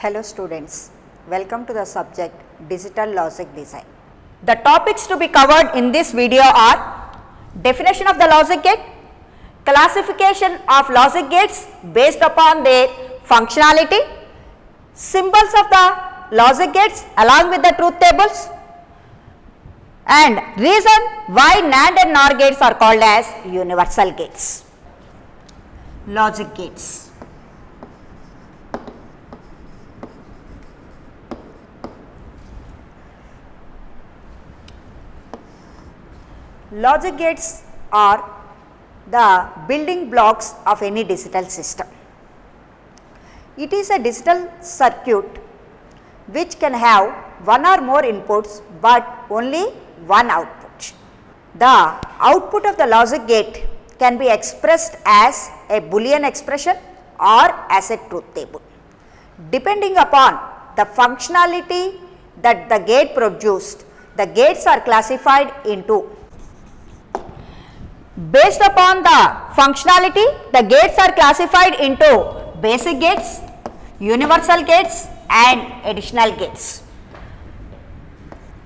Hello students, welcome to the subject Digital Logic Design. The topics to be covered in this video are definition of the logic gate, classification of logic gates based upon their functionality, symbols of the logic gates along with the truth tables, and reason why NAND and NOR gates are called as universal gates. Logic gates. Logic gates are the building blocks of any digital system. It is a digital circuit which can have one or more inputs but only one output. The output of the logic gate can be expressed as a Boolean expression or as a truth table. Depending upon the functionality that the gate produced, the gates are classified into. Based upon the functionality, the gates are classified into basic gates, universal gates and additional gates.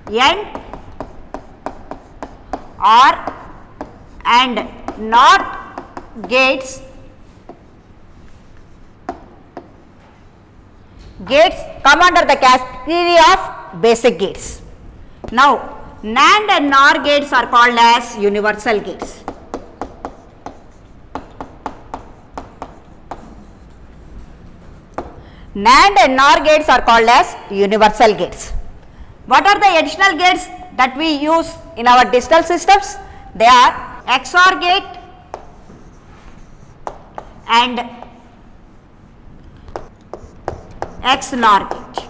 AND, OR and NOT gates come under the category of basic gates. Now, NAND and NOR gates are called as universal gates. NAND and NOR gates are called as universal gates. What are the additional gates that we use in our digital systems? They are XOR gate and XNOR gate.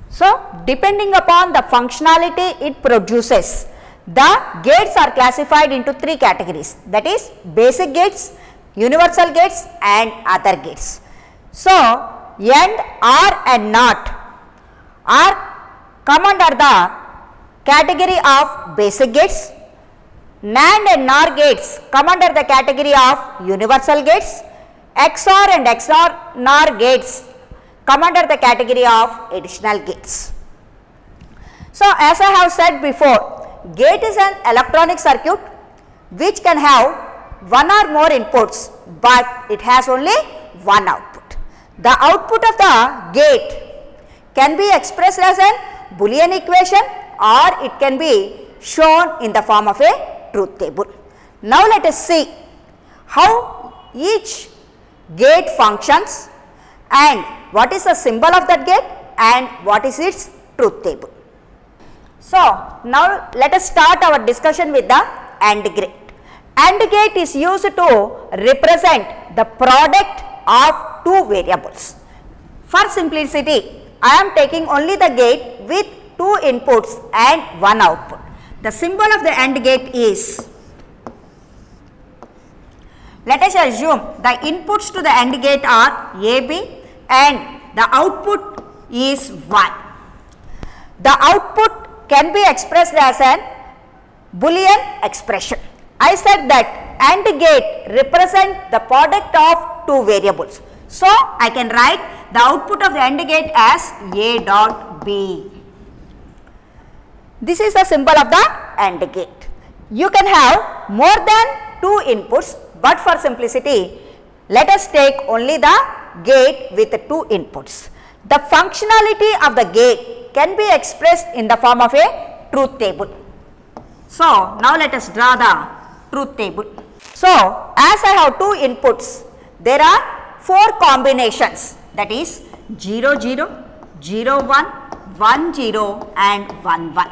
So, depending upon the functionality it produces, the gates are classified into three categories, that is basic gates, universal gates and other gates. So, AND, OR and NOT come under the category of basic gates, NAND and NOR gates come under the category of universal gates, XOR and XNOR gates come under the category of additional gates. So, as I have said before, gate is an electronic circuit which can have one or more inputs but it has only one output. The output of the gate can be expressed as a Boolean equation or it can be shown in the form of a truth table. Now, let us see how each gate functions and what is the symbol of that gate and what is its truth table. So, now let us start our discussion with the AND gate. AND gate is used to represent the product of two variables. For simplicity, I am taking only the gate with two inputs and one output. The symbol of the AND gate is, let us assume the inputs to the AND gate are A, B and the output is 1. The output can be expressed as an Boolean expression. I said that AND gate represent the product of two variables. So, I can write the output of the AND gate as A dot B. This is the symbol of the AND gate. You can have more than two inputs, but for simplicity, let us take only the gate with the two inputs. The functionality of the gate can be expressed in the form of a truth table. So, now let us draw the truth table. So, as I have two inputs, there are four combinations, that is 0 0, 0 1, 1 0 and 1 1.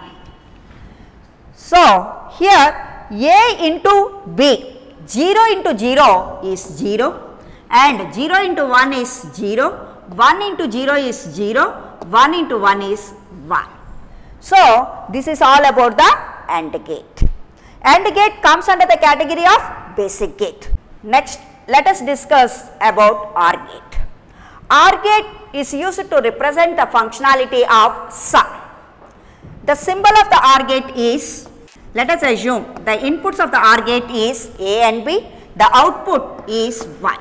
So, here A into B, 0 into 0 is 0 and 0 into 1 is 0, 1 into 0 is 0, 1 into 1 is 1. So, this is all about the AND gate. AND gate comes under the category of basic gate. Next, let us discuss about OR gate. OR gate is used to represent the functionality of sum. The symbol of the OR gate is, let us assume the inputs of the OR gate is A and B, the output is Y.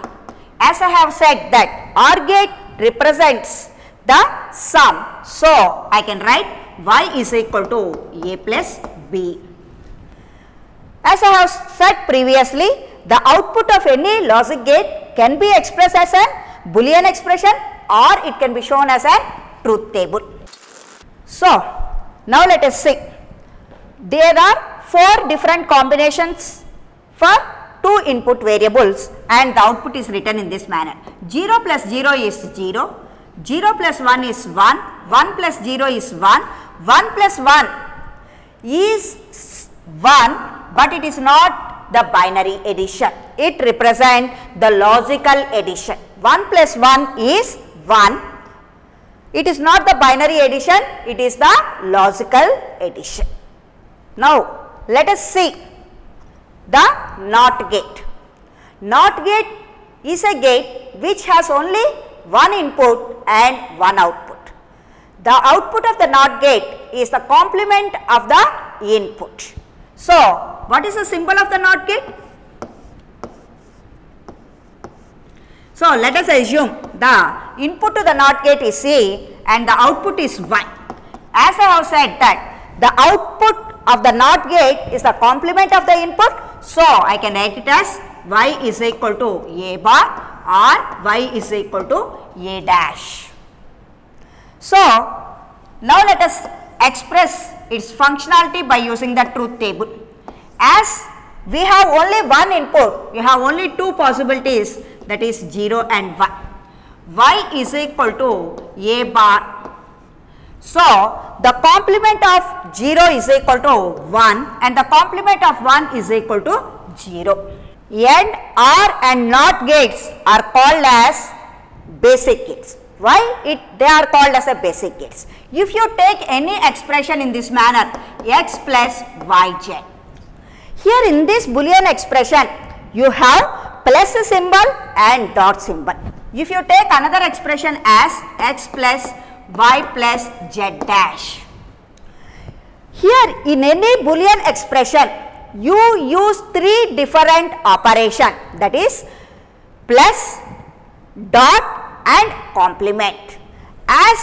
As I have said that OR gate represents the sum. So, I can write Y is equal to A plus B. As I have said previously, the output of any logic gate can be expressed as a Boolean expression or it can be shown as a truth table. So, now let us see. There are 4 different combinations for 2 input variables and the output is written in this manner. 0 plus 0 is 0, 0 plus 1 is 1, 1 plus 0 is 1, 1 plus 1 is 1, but it is not the binary addition. It represents the logical addition. 1 plus 1 is 1. It is not the binary addition, it is the logical addition. Now, let us see the NOT gate. NOT gate is a gate which has only one input and one output. The output of the NOT gate is the complement of the input. So, what is the symbol of the NOT gate? So, let us assume the input to the NOT gate is A and the output is Y. As I have said that the output of the NOT gate is the complement of the input. So, I can write it as Y is equal to A bar or Y is equal to A dash. So, now let us express its functionality by using the truth table. As we have only one input, we have only 2 possibilities, that is 0 and 1. Y is equal to A bar. So, the complement of 0 is equal to 1 and the complement of 1 is equal to 0. AND, OR and NOT gates are called as basic gates. Why they are called as a basic gates? If you take any expression in this manner, x plus yz. Here in this Boolean expression, you have plus symbol and dot symbol. If you take another expression as x plus y plus z dash. Here in any Boolean expression, you use 3 different operations, that is plus, dot and complement. As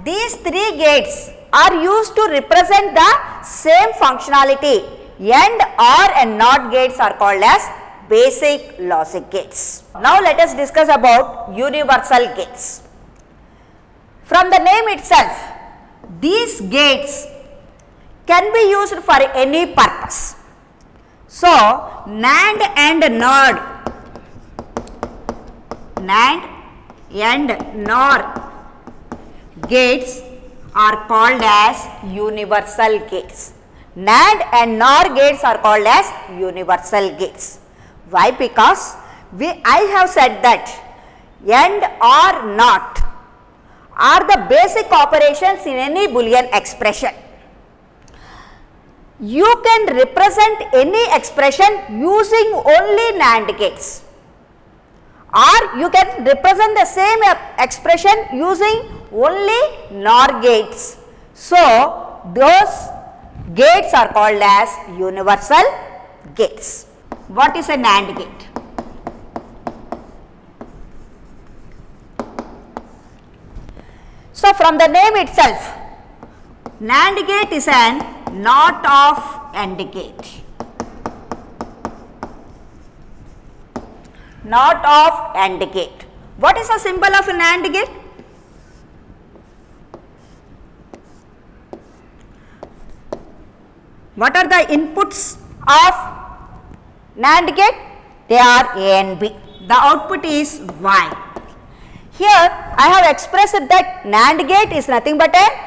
these 3 gates are used to represent the same functionality, AND, OR and NOT gates are called as basic logic gates. Now let us discuss about universal gates. From the name itself, these gates can be used for any purpose. So, NAND and NOR gates are called as universal gates. NAND and NOR gates are called as universal gates. Why? Because I have said that AND or NOT are the basic operations in any Boolean expression. You can represent any expression using only NAND gates, or you can represent the same expression using only NOR gates. So, those gates are called as universal gates. What is a NAND gate? So, from the name itself, NAND gate is an not of AND gate. Not of AND gate. What is the symbol of an AND gate? What are the inputs of NAND gate? They are A and B. The output is Y. Here I have expressed that NAND gate is nothing but a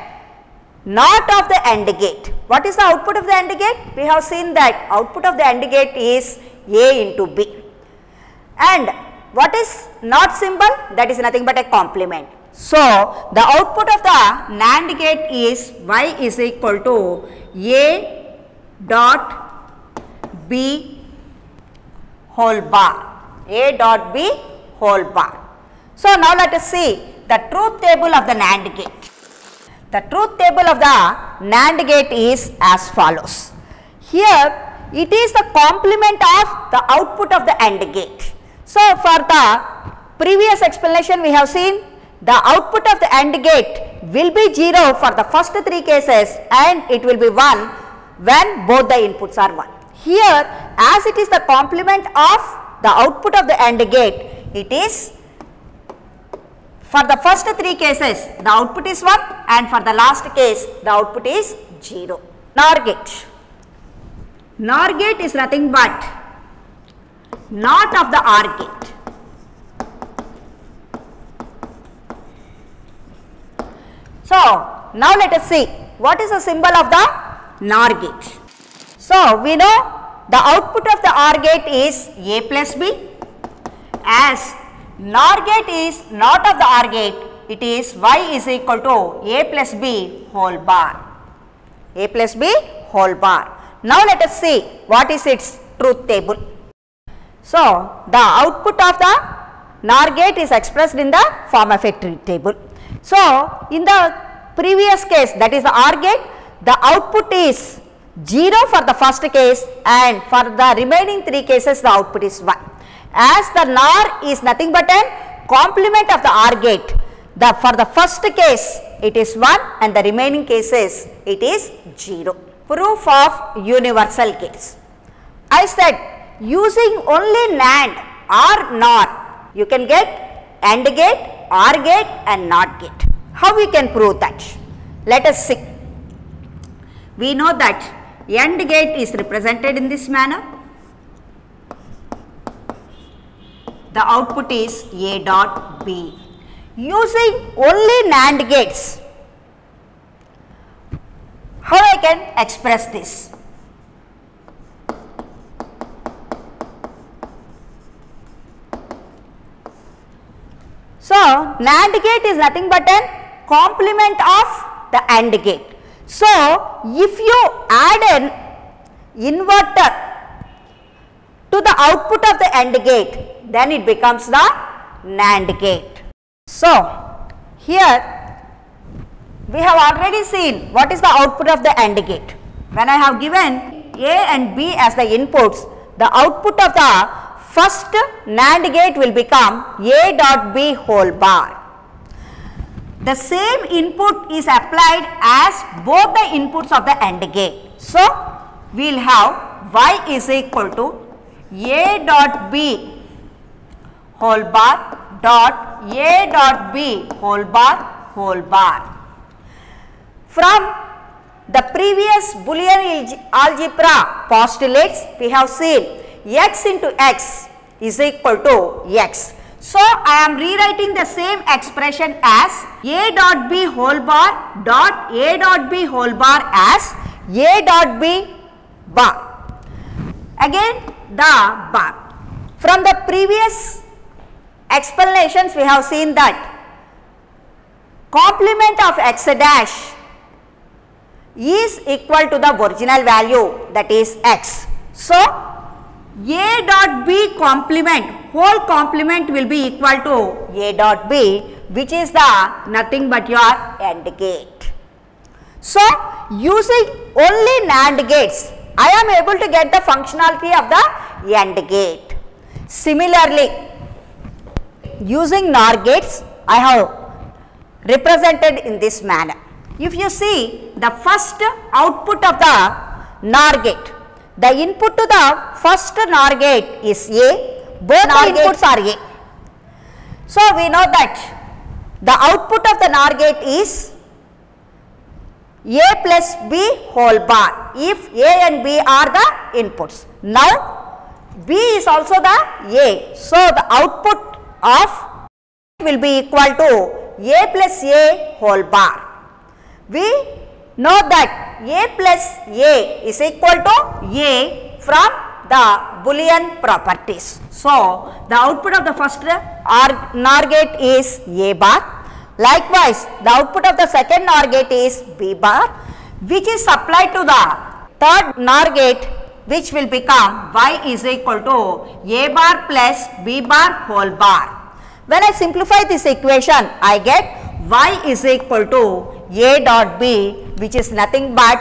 not of the AND gate. What is the output of the AND gate? We have seen that output of the AND gate is A into B. And what is NOT symbol? That is nothing but a complement. So, the output of the NAND gate is Y is equal to A dot B whole bar. A dot B whole bar. So, now let us see the truth table of the NAND gate. The truth table of the NAND gate is as follows. Here it is the complement of the output of the AND gate. So, for the previous explanation we have seen the output of the AND gate will be 0 for the first 3 cases and it will be 1 when both the inputs are 1. Here, as it is the complement of the output of the AND gate, it is for the first 3 cases the output is 1 and for the last case the output is 0. NOR gate. NOR gate is nothing but not of the OR gate. So, now let us see what is the symbol of the NOR gate. So, we know the output of the OR gate is A plus B, as NOR gate is not of the OR gate, it is Y is equal to A plus B whole bar. A plus B whole bar. Now, let us see what is its truth table. So, the output of the NOR gate is expressed in the form of a truth table. So, in the previous case, that is the OR gate, the output is 0 for the first case and for the remaining 3 cases the output is 1. As the NOR is nothing but a complement of the OR gate, for the first case it is 1 and the remaining cases it is 0. Proof of universal gates. I said using only NAND or NOR you can get AND gate, OR gate and NOT gate. How we can prove that? Let us see. We know that AND gate is represented in this manner. The output is A dot B. Using only NAND gates, how I can express this? So, NAND gate is nothing but a complement of the AND gate. So, if you add an inverter to the output of the AND gate, then it becomes the NAND gate. So, here we have already seen what is the output of the AND gate. When I have given A and B as the inputs, the output of the first NAND gate will become A dot B whole bar. The same input is applied as both the inputs of the AND gate. So, we will have Y is equal to A dot B whole bar dot A dot B whole bar. From the previous Boolean algebra postulates, we have seen x into x is equal to x. So, I am rewriting the same expression as A dot B whole bar dot A dot B whole bar as A dot B bar. Again the bar. From the previous explanations we have seen that complement of x dash is equal to the original value, that is x. So, A dot B complement, whole complement will be equal to A dot B, which is the nothing but your AND gate. So, using only NAND gates, I am able to get the functionality of the AND gate. Similarly, using NOR gates, I have represented in this manner. If you see the first output of the NOR gate, the input to the first NOR gate is A, both the inputs are A. So, we know that the output of the NOR gate is A plus B whole bar if A and B are the inputs. Now, B is also the A. So, the output of will be equal to A plus A whole bar. We know that A plus A is equal to A from the Boolean properties. So, the output of the first NOR gate is A bar. Likewise, the output of the second NOR gate is B bar, which is supplied to the third NOR gate, which will become Y is equal to A bar plus B bar whole bar. When I simplify this equation, I get Y is equal to A dot B, which is nothing but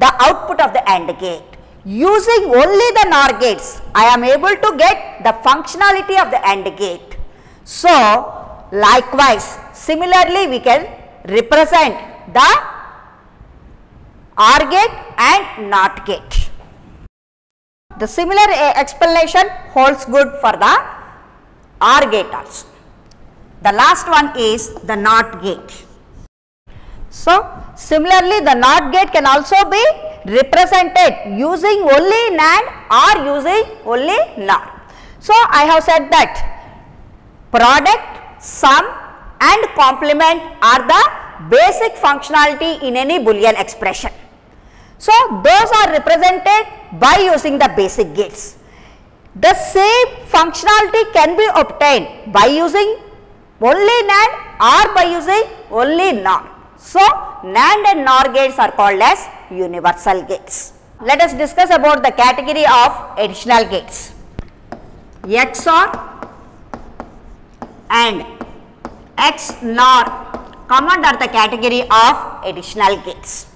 the output of the AND gate. Using only the NOR gates, I am able to get the functionality of the AND gate. So, likewise, similarly we can represent the OR gate and NOT gate. The similar explanation holds good for the OR gate also. The last one is the NOT gate. So, similarly the NOT gate can also be represented using only NAND or using only NOR. So, I have said that product, sum and complement are the basic functionality in any Boolean expression. So, those are represented by using the basic gates. The same functionality can be obtained by using only NAND or by using only NOR. So, NAND and NOR gates are called as universal gates. Let us discuss about the category of additional gates. XOR and XNOR come under the category of additional gates.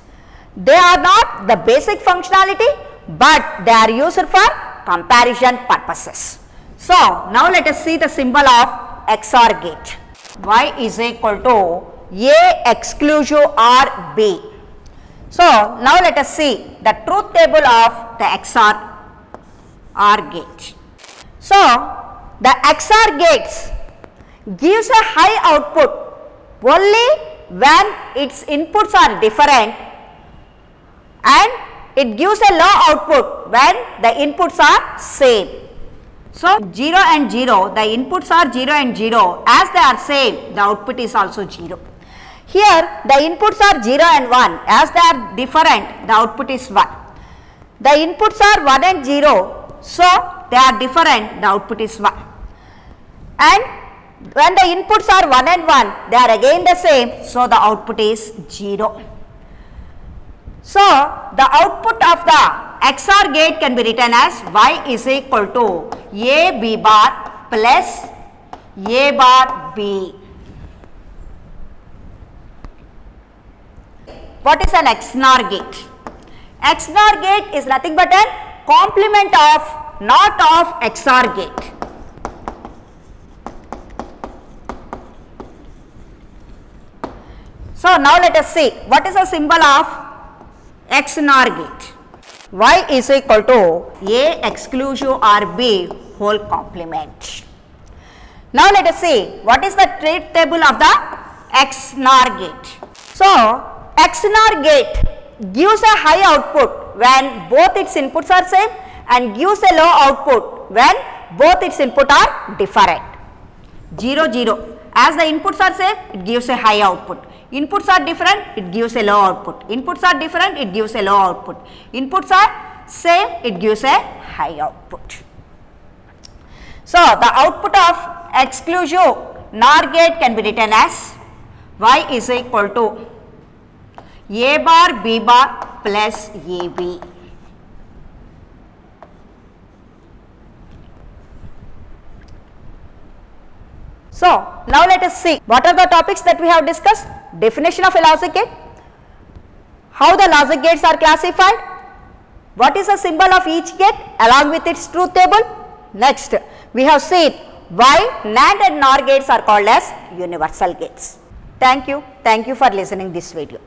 They are not the basic functionality, but they are used for comparison purposes. So, now let us see the symbol of XOR gate. Y is equal to A exclusive OR B. So, now let us see the truth table of the XOR OR gate. So, the XOR gates gives a high output only when its inputs are different, and it gives a low output when the inputs are same. So, 0 and 0, the inputs are 0 and 0, as they are same, the output is also 0. Here the inputs are 0 and 1, as they are different, the output is 1. The inputs are 1 and 0, so they are different, the output is 1. And when the inputs are 1 and 1, they are again the same, so the output is 0. So, the output of the XOR gate can be written as Y is equal to A B bar plus A bar B. What is an XNOR gate? XNOR gate is nothing but a complement of, not of XOR gate. So, now let us see what is the symbol of XNOR gate. Y is equal to A exclusive OR B whole complement. Now let us see what is the truth table of the XNOR gate. So, XNOR gate gives a high output when both its inputs are same and gives a low output when both its inputs are different. 0 0, as the inputs are same, it gives a high output. Inputs are different, it gives a low output. Inputs are different, it gives a low output. Inputs are same, it gives a high output. So, the output of exclusive NOR gate can be written as Y is equal to A bar B bar plus AB. So, now let us see what are the topics that we have discussed. Definition of a logic gate, how the logic gates are classified, what is the symbol of each gate along with its truth table. Next, we have seen why NAND and NOR gates are called as universal gates. Thank you for listening this video.